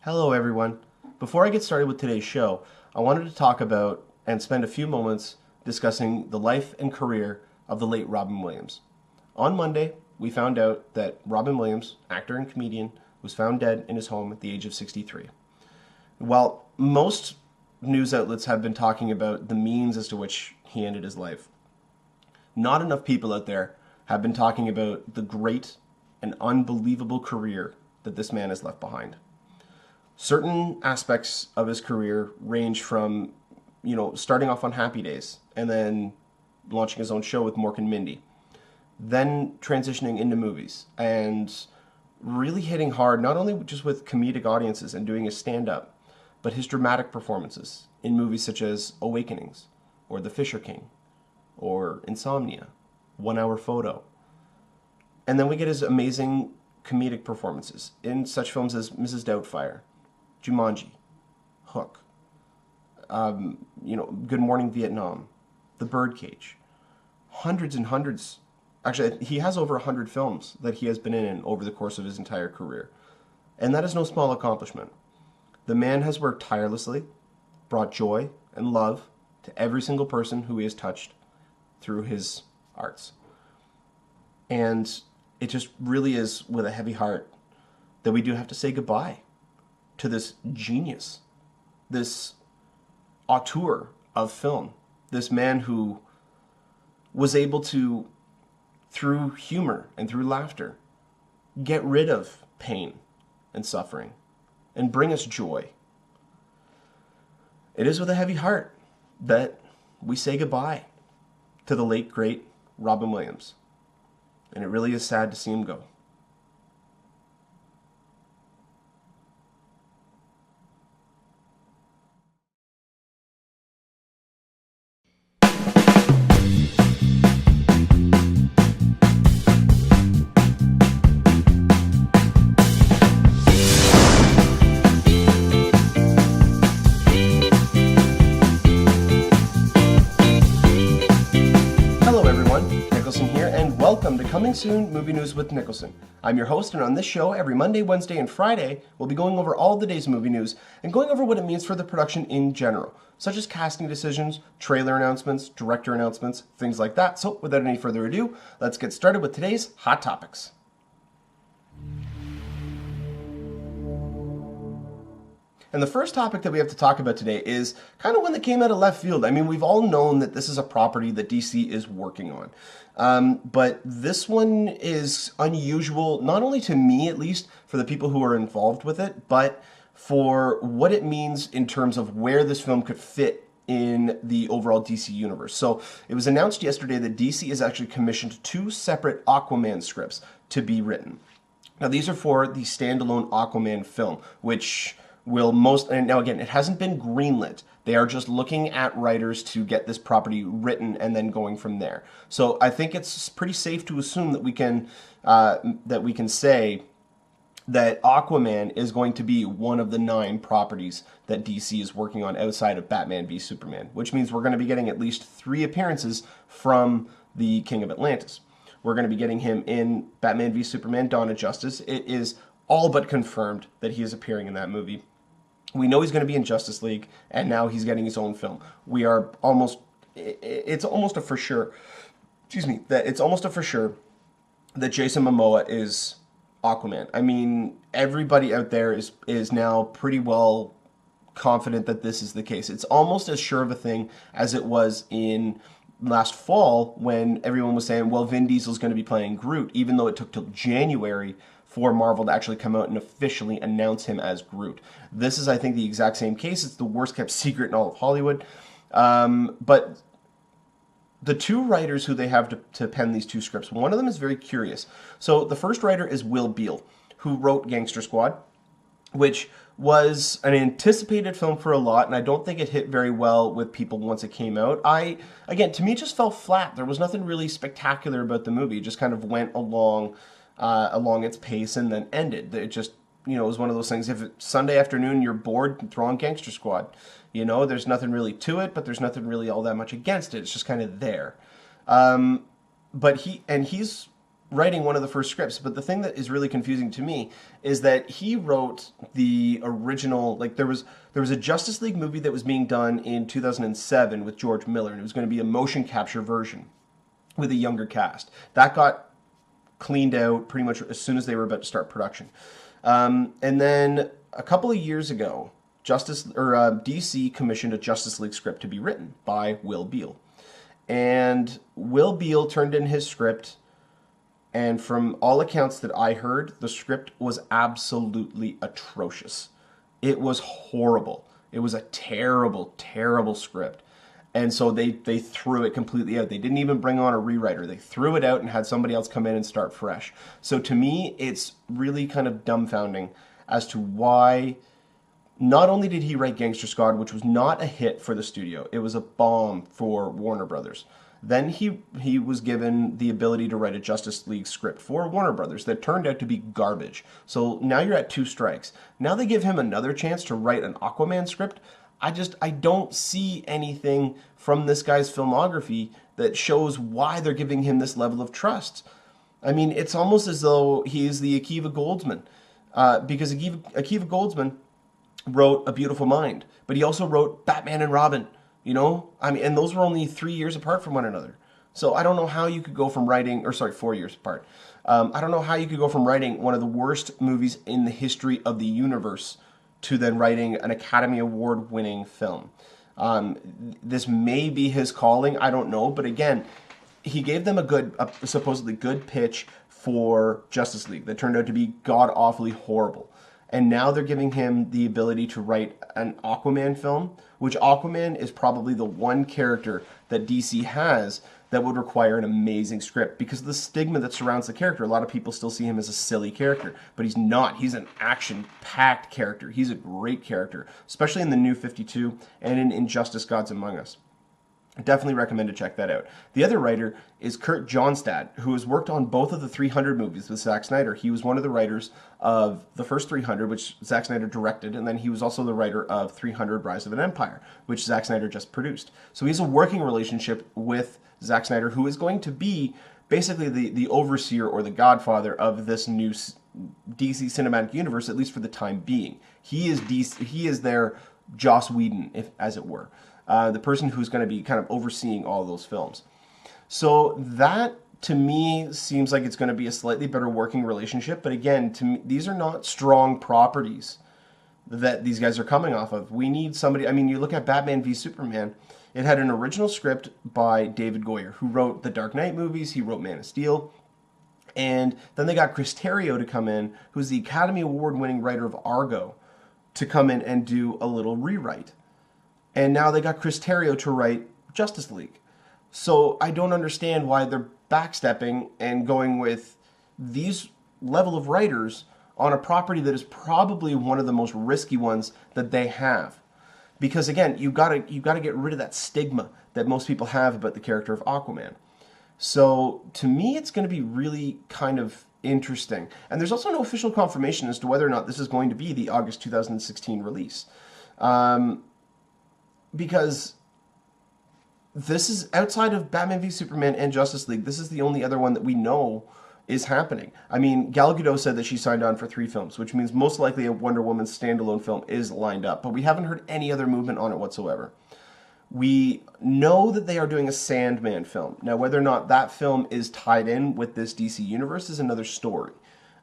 Hello, everyone. Before I get started with today's show, I wanted to talk about and spend a few moments discussing the life and career of the late Robin Williams. On Monday, we found out that Robin Williams, actor and comedian, was found dead in his home at the age of 63. While most news outlets have been talking about the means as to which he ended his life, not enough people out there have been talking about the great and unbelievable career that this man has left behind. Certain aspects of his career range from, starting off on Happy Days and then launching his own show with Mork and Mindy, then transitioning into movies and really hitting hard, not only just with comedic audiences and doing his stand-up, but his dramatic performances in movies such as Awakenings, or The Fisher King, or Insomnia, 1 Hour Photo. And then we get his amazing comedic performances in such films as Mrs. Doubtfire, Jumanji, Hook, Good Morning Vietnam, The Birdcage. Hundreds and hundreds. Actually, he has over 100 films that he has been in over the course of his entire career. And that is no small accomplishment. The man has worked tirelessly, brought joy and love to every single person who he has touched through his arts. And it just really is with a heavy heart that we do have to say goodbye to this genius, this auteur of film, this man who was able to, through humor and through laughter, get rid of pain and suffering and bring us joy. It is with a heavy heart that we say goodbye to the late, great Robin Williams. And it really is sad to see him go. Hello everyone, Niklsun here, and welcome to Coming Soon Movie News with Niklsun. I'm your host, and on this show, every Monday, Wednesday, and Friday, we'll be going over all of the day's movie news and going over what it means for the production in general, such as casting decisions, trailer announcements, director announcements, things like that. So without any further ado, let's get started with today's Hot Topics. And the first topic that we have to talk about today is kind of one that came out of left field. I mean, we've all known that this is a property that DC is working on. But this one is unusual, not only to me at least, for the people who are involved with it, but for what it means in terms of where this film could fit in the overall DC universe. So it was announced yesterday that DC has actually commissioned 2 separate Aquaman scripts to be written. Now, these are for the standalone Aquaman film, which will and now again, it hasn't been greenlit. They are just looking at writers to get this property written and then going from there. So I think it's pretty safe to assume that we can say that Aquaman is going to be one of the 9 properties that DC is working on outside of Batman v Superman, which means we're going to be getting at least 3 appearances from the King of Atlantis. We're going to be getting him in Batman v Superman: Dawn of Justice. It is all but confirmed that he is appearing in that movie. We know he's going to be in Justice League, and now he's getting his own film. It's almost a for sure that Jason Momoa is Aquaman. I mean, everybody out there is now pretty well confident that this is the case. It's almost as sure of a thing as it was in last fall when everyone was saying, well, Vin Diesel's going to be playing Groot, even though it took till January for Marvel to actually come out and officially announce him as Groot. This is, I think, the exact same case. It's the worst kept secret in all of Hollywood. But the 2 writers who they have to pen these 2 scripts, one of them is very curious. So the first writer is Will Beall, who wrote Gangster Squad, which was an anticipated film for a lot, and I don't think it hit very well with people once it came out. To me, it just fell flat. There was nothing really spectacular about the movie. It just kind of went along its pace and then ended. It just, it was one of those things. If it's Sunday afternoon, you're bored, throw on Gangster Squad. There's nothing really to it, but there's nothing really all that much against it. It's just kind of there. But he's writing one of the first scripts, but the thing that is really confusing to me is that he wrote the original, like there was a Justice League movie that was being done in 2007 with George Miller, and it was going to be a motion capture version with a younger cast. That got cleaned out pretty much as soon as they were about to start production. And then a couple of years ago, DC commissioned a Justice League script to be written by Will Beall. And Will Beall turned in his script, and from all accounts that I heard, the script was absolutely atrocious. It was horrible. It was a terrible, terrible script. And so they threw it completely out. They didn't even bring on a rewriter. They threw it out and had somebody else come in and start fresh. So to me, it's really kind of dumbfounding as to why not only did he write Gangster Squad, which was not a hit for the studio, it was a bomb for Warner Brothers. Then he was given the ability to write a Justice League script for Warner Brothers that turned out to be garbage. So now you're at 2 strikes. Now they give him another chance to write an Aquaman script. I don't see anything from this guy's filmography that shows why they're giving him this level of trust. I mean, it's almost as though he's the Akiva Goldsman. Because Akiva Goldsman wrote A Beautiful Mind, but he also wrote Batman and Robin, you know? I mean, and those were only 3 years apart from one another. So I don't know how you could go from writing, 4 years apart. I don't know how you could go from writing one of the worst movies in the history of the universe to then writing an Academy Award winning film. This may be his calling, I don't know, but again, he gave them a supposedly good pitch for Justice League that turned out to be god-awfully horrible. And now they're giving him the ability to write an Aquaman film, which Aquaman is probably the one character that DC has that would require an amazing script because of the stigma that surrounds the character. A lot of people still see him as a silly character, but he's not. He's an action-packed character. He's a great character, especially in the New 52 and in Injustice: Gods Among Us. I definitely recommend to check that out. The other writer is Kurt Johnstad, who has worked on both of the 300 movies with Zack Snyder. He was one of the writers of the first 300, which Zack Snyder directed, and then he was also the writer of 300 Rise of an Empire, which Zack Snyder just produced. So he has a working relationship with Zack Snyder, who is going to be basically the overseer or the godfather of this new DC cinematic universe, at least for the time being. He is their Joss Whedon, as it were. The person who's going to be kind of overseeing all those films. So that, to me, seems like it's going to be a slightly better working relationship. But again, to me, these are not strong properties that these guys are coming off of. We need somebody, I mean, you look at Batman v Superman, it had an original script by David Goyer, who wrote the Dark Knight movies, he wrote Man of Steel. And then they got Chris Terrio to come in, who's the Academy Award-winning writer of Argo, to come in and do a little rewrite. And now they got Chris Terrio to write Justice League. So I don't understand why they're backstepping and going with these level of writers on a property that is probably one of the most risky ones that they have. Because again, you gotta get rid of that stigma that most people have about the character of Aquaman. So to me, it's going to be really kind of interesting. And there's also no official confirmation as to whether or not this is going to be the August 2016 release. Because this is outside of Batman v Superman and Justice League, this is the only other one that we know is happening. I mean, Gal Gadot said that she signed on for 3 films, which means most likely a Wonder Woman standalone film is lined up, but we haven't heard any other movement on it whatsoever. We know that they are doing a Sandman film. Now, whether or not that film is tied in with this DC universe is another story.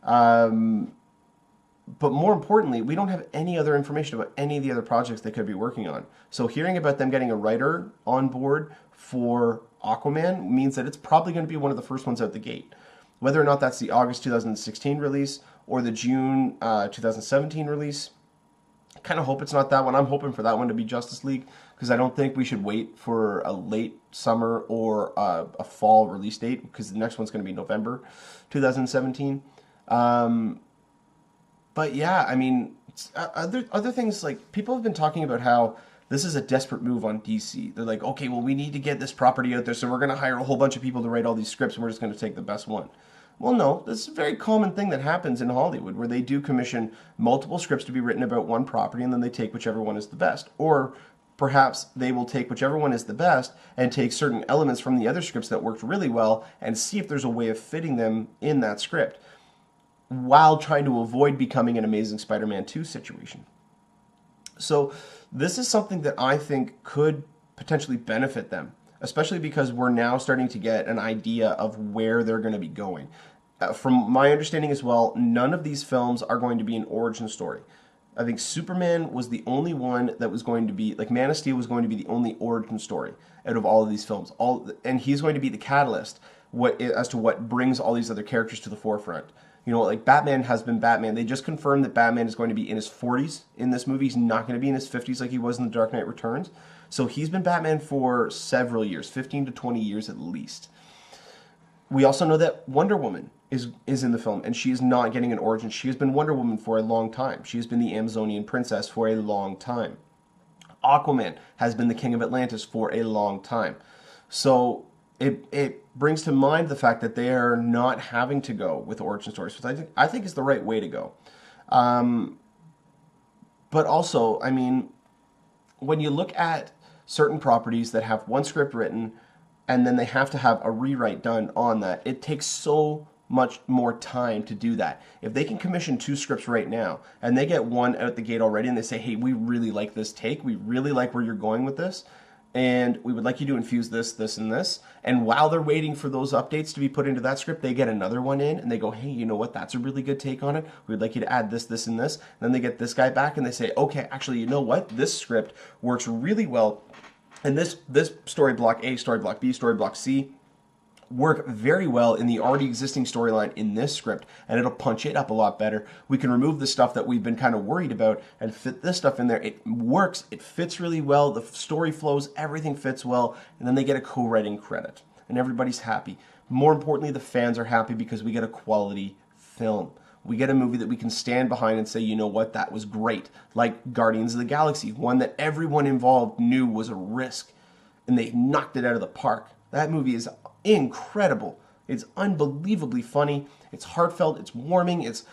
But more importantly, we don't have any other information about any of the other projects they could be working on. So hearing about them getting a writer on board for Aquaman means that it's probably going to be one of the first ones out the gate. Whether or not that's the August 2016 release or the June 2017 release, I kind of hope it's not that one. I'm hoping for that one to be Justice League because I don't think we should wait for a late summer or a fall release date because the next one's going to be November 2017. But yeah, I mean, other things, like, people have been talking about how this is a desperate move on DC. They're like, okay, well, we need to get this property out there, so we're going to hire a whole bunch of people to write all these scripts, and we're just going to take the best one. Well, no, this is a very common thing that happens in Hollywood, where they do commission multiple scripts to be written about one property, and then they take whichever one is the best. Or perhaps they will take whichever one is the best and take certain elements from the other scripts that worked really well and see if there's a way of fitting them in that script while trying to avoid becoming an Amazing Spider-Man 2 situation. So this is something that I think could potentially benefit them, especially because we're now starting to get an idea of where they're going to be going. From my understanding as well, none of these films are going to be an origin story. I think Superman was the only one that was going to be, like Man of Steel was going to be the only origin story out of all of these films. And he's going to be the catalyst as to what brings all these other characters to the forefront. You know, like Batman has been Batman. They just confirmed that Batman is going to be in his 40s in this movie. He's not going to be in his 50s like he was in The Dark Knight Returns. So he's been Batman for several years, 15 to 20 years at least. We also know that Wonder Woman is in the film, and she is not getting an origin. She has been Wonder Woman for a long time. She has been the Amazonian princess for a long time. Aquaman has been the king of Atlantis for a long time. So it brings to mind the fact that they are not having to go with origin stories, which I think is the right way to go. But also, I mean, when you look at certain properties that have one script written and then they have to have a rewrite done on that, it takes so much more time to do that. If they can commission 2 scripts right now and they get one out the gate already and they say, hey, we really like this take, we really like where you're going with this, and we would like you to infuse this, this, and this, and while they're waiting for those updates to be put into that script, they get another one in and they go, hey, you know what, that's a really good take on it, we'd like you to add this, this, and this. And then they get this guy back and they say, okay, actually, you know what, this script works really well, and this story block A, story block B, story block C work very well in the already existing storyline in this script, and it'll punch it up a lot better. We can remove the stuff that we've been kind of worried about and fit this stuff in there. It works, it fits really well, the story flows, everything fits well, and then they get a co-writing credit, and everybody's happy. More importantly, the fans are happy because we get a quality film. We get a movie that we can stand behind and say, you know what, that was great. Like Guardians of the Galaxy, one that everyone involved knew was a risk, and they knocked it out of the park. That movie is incredible. It's unbelievably funny. It's heartfelt. It's warming. It's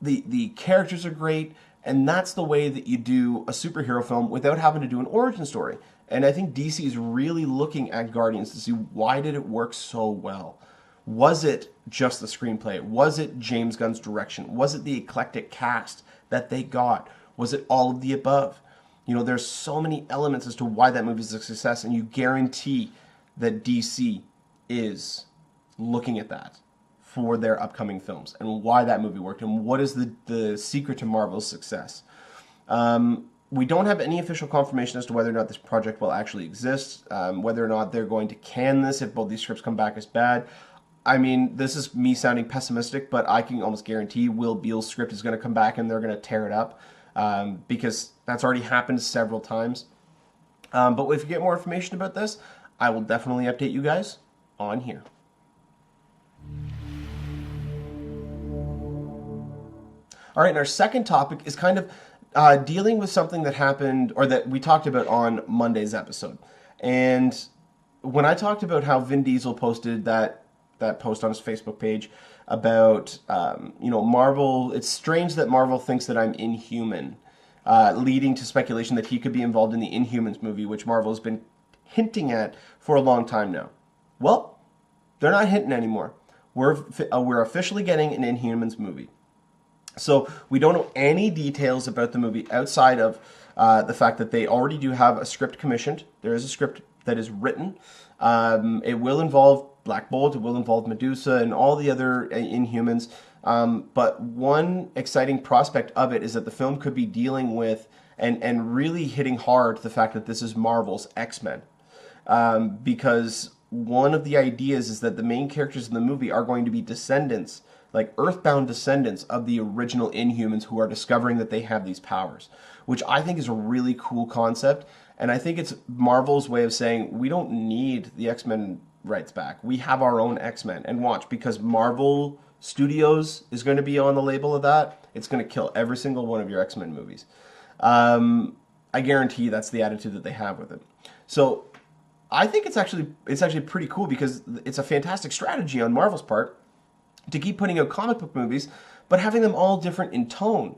the characters are great, and that's the way that you do a superhero film without having to do an origin story. And I think DC is really looking at Guardians to see, why did it work so well? Was it just the screenplay? Was it James Gunn's direction? Was it the eclectic cast that they got? Was it all of the above? You know, there's so many elements as to why that movie is a success, and you guarantee that DC is looking at that for their upcoming films and why that movie worked and what is the secret to Marvel's success. We don't have any official confirmation as to whether or not this project will actually exist, whether or not they're going to can this if both these scripts come back as bad. I mean, this is me sounding pessimistic, but I can almost guarantee Will Beall's script is going to come back and they're going to tear it up, because that's already happened several times. But if you get more information about this, I will definitely update you guys on here. All right, and our second topic is kind of dealing with something that happened, or that we talked about on Monday's episode. And when I talked about how Vin Diesel posted that post on his Facebook page about, Marvel, it's strange that Marvel thinks that I'm inhuman, leading to speculation that he could be involved in the Inhumans movie, which Marvel has been hinting at for a long time now. Well, they're not hinting anymore. We're officially getting an Inhumans movie. So we don't know any details about the movie outside of the fact that they already do have a script commissioned. There is a script that is written. It will involve Black Bolt, it will involve Medusa and all the other Inhumans. But one exciting prospect of it is that the film could be dealing with and really hitting hard the fact that this is Marvel's X-Men. Because one of the ideas is that the main characters in the movie are going to be descendants, like earthbound descendants of the original Inhumans who are discovering that they have these powers, which I think is a really cool concept. And I think it's Marvel's way of saying, we don't need the X-Men rights back. We have our own X-Men. And watch, because Marvel Studios is going to be on the label of that, it's going to kill every single one of your X-Men movies. I guarantee that's the attitude that they have with it. So I think it's actually pretty cool, because it's a fantastic strategy on Marvel's part to keep putting out comic book movies, but having them all different in tone,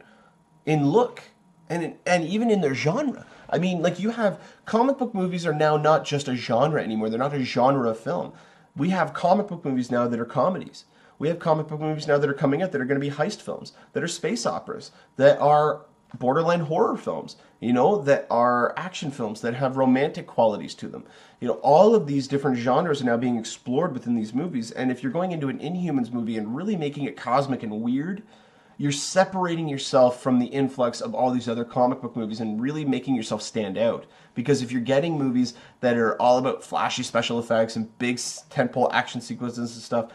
in look, and even in their genre. I mean, like, you have comic book movies are now not just a genre anymore. They're not a genre of film. We have comic book movies now that are comedies. We have comic book movies now that are coming out that are going to be heist films, that are space operas, that are borderline horror films, you know, that are action films that have romantic qualities to them. You know, all of these different genres are now being explored within these movies. And if you're going into an Inhumans movie and really making it cosmic and weird, you're separating yourself from the influx of all these other comic book movies and really making yourself stand out. Because if you're getting movies that are all about flashy special effects and big tentpole action sequences and stuff,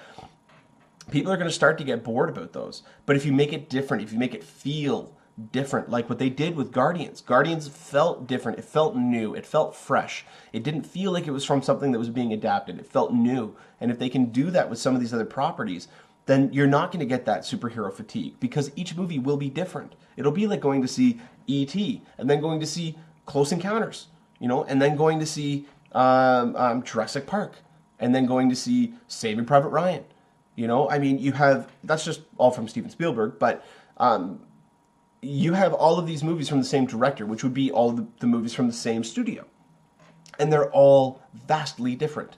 people are going to start to get bored about those. But if you make it different, if you make it feel different, like what they did with Guardians. Guardians felt different. It felt new. It felt fresh. It didn't feel like it was from something that was being adapted. It felt new. And if they can do that with some of these other properties, then you're not going to get that superhero fatigue, because each movie will be different. It'll be like going to see E.T. and then going to see Close Encounters, you know, and then going to see Jurassic Park, and then going to see Saving Private Ryan. You know, I mean, you have, that's just all from Steven Spielberg, but you have all of these movies from the same director, which would be all the movies from the same studio. And they're all vastly different.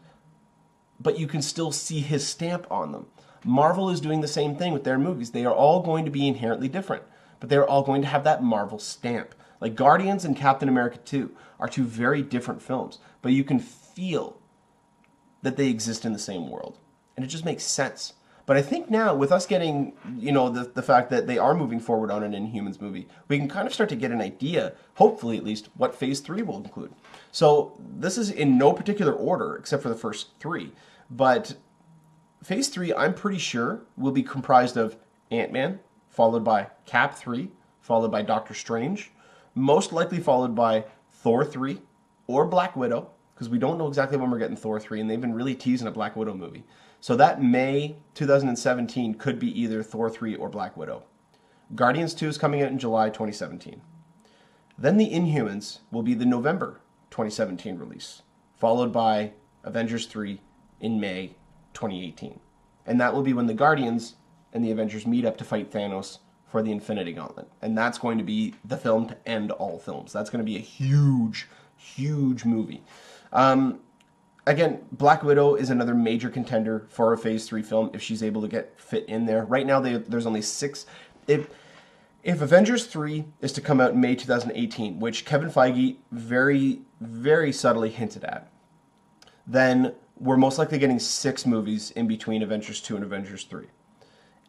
But you can still see his stamp on them. Marvel is doing the same thing with their movies. They are all going to be inherently different, but they're all going to have that Marvel stamp. Like Guardians and Captain America 2 are two very different films, but you can feel that they exist in the same world. And it just makes sense. But I think now, with us getting, you know, the fact that they are moving forward on an Inhumans movie, we can kind of start to get an idea, hopefully at least, what Phase 3 will include. So this is in no particular order, except for the first three. But Phase 3, I'm pretty sure, will be comprised of Ant-Man, followed by Cap 3, followed by Doctor Strange, most likely followed by Thor 3, or Black Widow, because we don't know exactly when we're getting Thor 3, and they've been really teasing a Black Widow movie. So that May 2017 could be either Thor 3 or Black Widow. Guardians 2 is coming out in July 2017. Then the Inhumans will be the November 2017 release, followed by Avengers 3 in May 2018. And that will be when the Guardians and the Avengers meet up to fight Thanos for the Infinity Gauntlet. And that's going to be the film to end all films. That's going to be a huge, huge movie. Again, Black Widow is another major contender for a Phase 3 film if she's able to get fit in there. Right now, there's only 6. If Avengers 3 is to come out in May 2018, which Kevin Feige very, very subtly hinted at, then we're most likely getting 6 movies in between Avengers 2 and Avengers 3.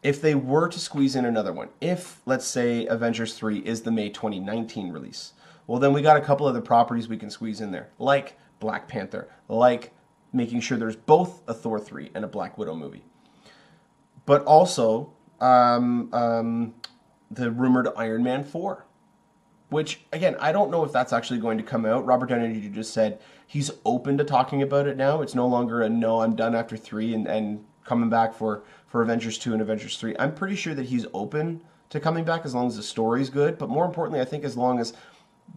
If they were to squeeze in another one, if, let's say, Avengers 3 is the May 2019 release, well, then we got a couple other properties we can squeeze in there, like Black Panther, like making sure there's both a Thor 3 and a Black Widow movie. But also, the rumored Iron Man 4, which, again, I don't know if that's actually going to come out. Robert Downey Jr. just said he's open to talking about it now. It's no longer a no, I'm done after 3 and coming back for Avengers 2 and Avengers 3. I'm pretty sure that he's open to coming back as long as the story's good. But more importantly, I think as long as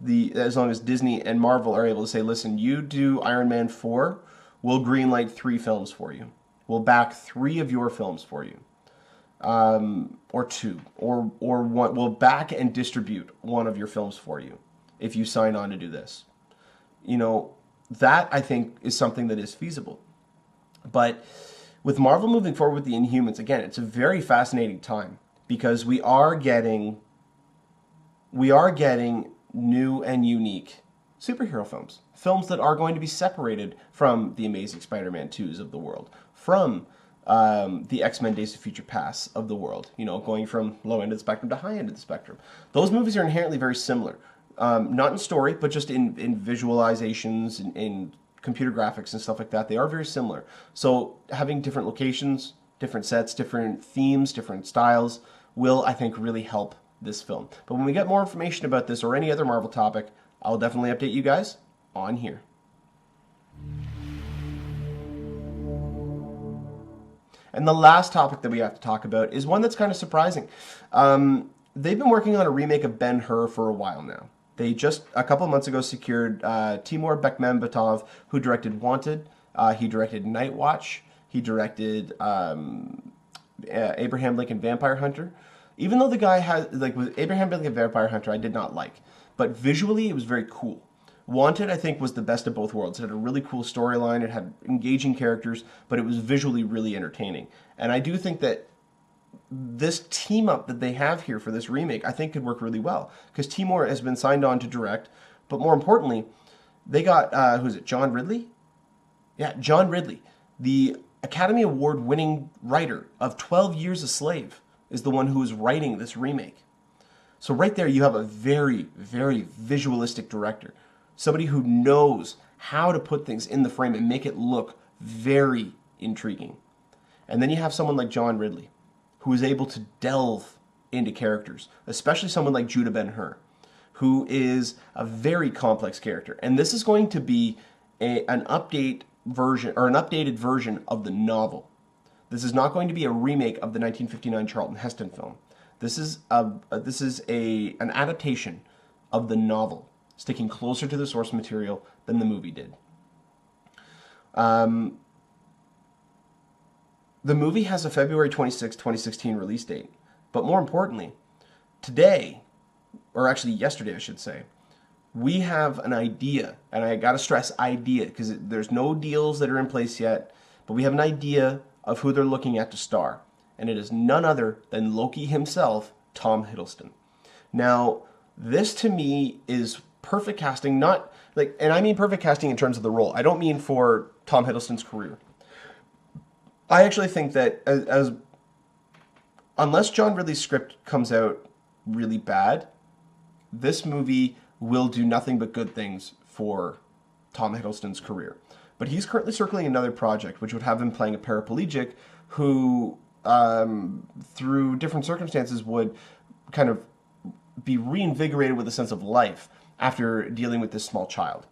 Disney and Marvel are able to say, listen, you do Iron Man 4, we'll greenlight 3 films for you. We'll back 3 of your films for you. Or 2. Or 1. We'll back and distribute 1 of your films for you if you sign on to do this. You know, that I think is something that is feasible. But with Marvel moving forward with the Inhumans, again, it's a very fascinating time because we are getting new and unique superhero films. Films that are going to be separated from the Amazing Spider-Man 2s of the world, from the X-Men Days of Future Past of the world, you know, going from low end of the spectrum to high end of the spectrum. Those movies are inherently very similar. Not in story, but just in visualizations, in computer graphics and stuff like that. They are very similar. So having different locations, different sets, different themes, different styles will, I think, really help this film. But when we get more information about this or any other Marvel topic, I'll definitely update you guys on here. And the last topic that we have to talk about is one that's kind of surprising. They've been working on a remake of Ben-Hur for a while now. They just, a couple of months ago, secured Timur Bekmambetov, who directed Wanted. He directed Night Watch. He directed Abraham Lincoln Vampire Hunter. Even though the guy had, like, with Abraham Lincoln Vampire Hunter, I did not like. But visually, it was very cool. Wanted, I think, was the best of both worlds. It had a really cool storyline, it had engaging characters, but it was visually really entertaining. And I do think that this team up that they have here for this remake, I think could work really well. Because Timur has been signed on to direct, but more importantly, they got, who is it, John Ridley? Yeah, John Ridley. The Academy Award winning writer of 12 Years a Slave is the one who is writing this remake. So right there you have a very, very visualistic director. Somebody who knows how to put things in the frame and make it look very intriguing. And then you have someone like John Ridley, who is able to delve into characters, especially someone like Judah Ben-Hur, who is a very complex character. And this is going to be an updated version of the novel. This is not going to be a remake of the 1959 Charlton Heston film. This is an adaptation of the novel, sticking closer to the source material than the movie did. The movie has a February 26, 2016 release date. But more importantly, today, or actually yesterday I should say, we have an idea, and I gotta stress idea, because there's no deals that are in place yet, but we have an idea of who they're looking at to star. And it is none other than Loki himself, Tom Hiddleston. Now, this to me is perfect casting, not like, and I mean perfect casting in terms of the role. I don't mean for Tom Hiddleston's career. I actually think that unless John Ridley's script comes out really bad, this movie will do nothing but good things for Tom Hiddleston's career. But he's currently circling another project, which would have him playing a paraplegic who, through different circumstances, would kind of be reinvigorated with a sense of life after dealing with this small child.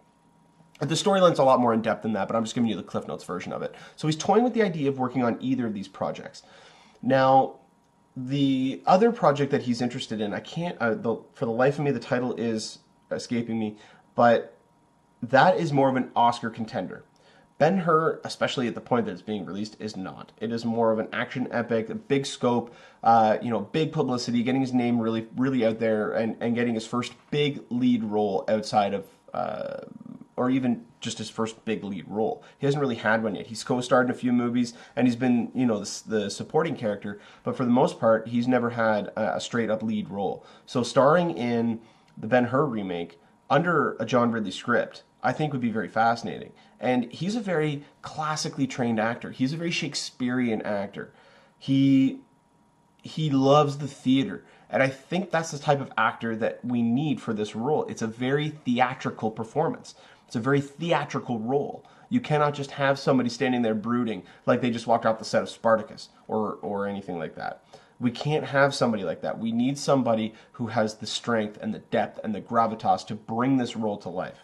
The storyline's a lot more in-depth than that, but I'm just giving you the Cliff Notes version of it. So he's toying with the idea of working on either of these projects. Now, the other project that he's interested in, I can't, for the life of me, the title is escaping me, but that is more of an Oscar contender. Ben-Hur, especially at the point that it's being released, is not. It is more of an action epic, a big scope, big publicity, getting his name really, really out there, and getting his first big lead role outside of, or even just his first big lead role. He hasn't really had one yet. He's co-starred in a few movies, and he's been, the supporting character, but for the most part, he's never had a straight-up lead role. So starring in the Ben-Hur remake under a John Ridley script, I think would be very fascinating. And he's a very classically trained actor. He's a very Shakespearean actor. He loves the theater. And I think that's the type of actor that we need for this role. It's a very theatrical performance. It's a very theatrical role. You cannot just have somebody standing there brooding like they just walked off the set of Spartacus or anything like that. We can't have somebody like that. We need somebody who has the strength and the depth and the gravitas to bring this role to life.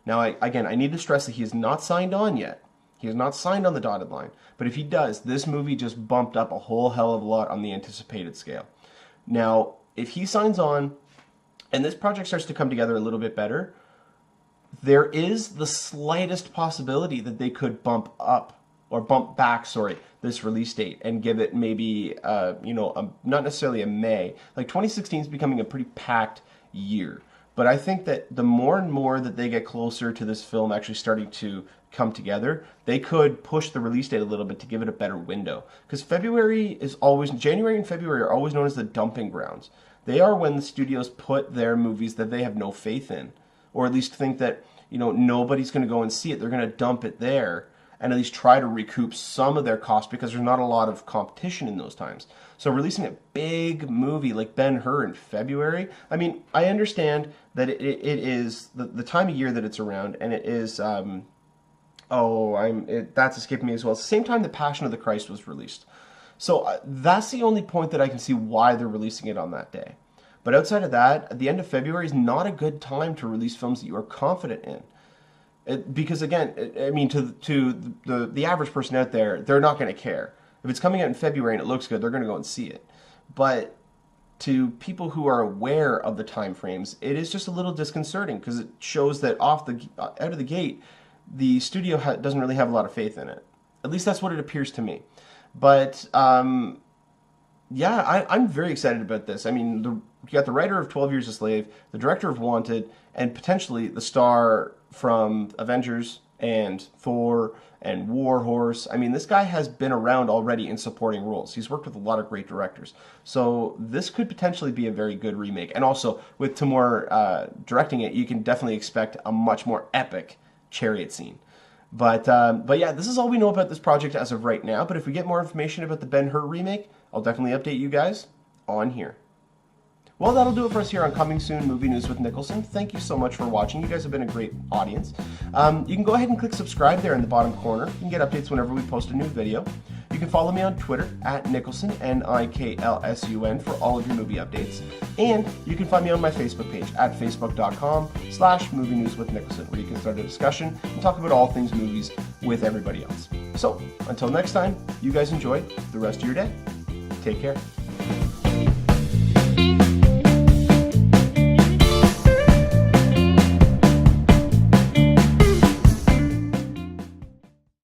Now, I need to stress that he is not signed on yet. He is not signed on the dotted line. But if he does, this movie just bumped up a whole hell of a lot on the anticipated scale. Now, if he signs on and this project starts to come together a little bit better, there is the slightest possibility that they could bump back, this release date and give it maybe, not necessarily a May. Like 2016 is becoming a pretty packed year. But I think that the more and more that they get closer to this film actually starting to come together, they could push the release date a little bit to give it a better window. Because January and February are always known as the dumping grounds. They are when the studios put their movies that they have no faith in, or at least think that, nobody's going to go and see it. They're going to dump it there and at least try to recoup some of their cost because there's not a lot of competition in those times. So releasing a big movie like Ben-Hur in February, I mean, I understand that it is the time of year that it's around, and it is, that's escaping me as well. It's the same time The Passion of the Christ was released. So that's the only point that I can see why they're releasing it on that day. But outside of that, at the end of February is not a good time to release films that you are confident in. Because again, to the average person out there, they're not going to care. If it's coming out in February and it looks good, they're going to go and see it. But to people who are aware of the time frames, it is just a little disconcerting because it shows that out of the gate, the studio doesn't really have a lot of faith in it. At least that's what it appears to me. But Yeah, I'm very excited about this. I mean, you got the writer of 12 Years a Slave, the director of Wanted, and potentially the star from Avengers and Thor and War Horse. I mean, this guy has been around already in supporting roles. He's worked with a lot of great directors. So this could potentially be a very good remake. And also, with Timur directing it, you can definitely expect a much more epic chariot scene. But yeah, this is all we know about this project as of right now. But if we get more information about the Ben-Hur remake, I'll definitely update you guys on here. Well, that'll do it for us here on Coming Soon Movie News with Niklsun. Thank you so much for watching. You guys have been a great audience. You can go ahead and click subscribe there in the bottom corner. You can get updates whenever we post a new video. You can follow me on Twitter at Niklsun, Niklsun, for all of your movie updates. And you can find me on my Facebook page at facebook.com/movie news with Niklsun, where you can start a discussion and talk about all things movies with everybody else. So, until next time, you guys enjoy the rest of your day. Take care.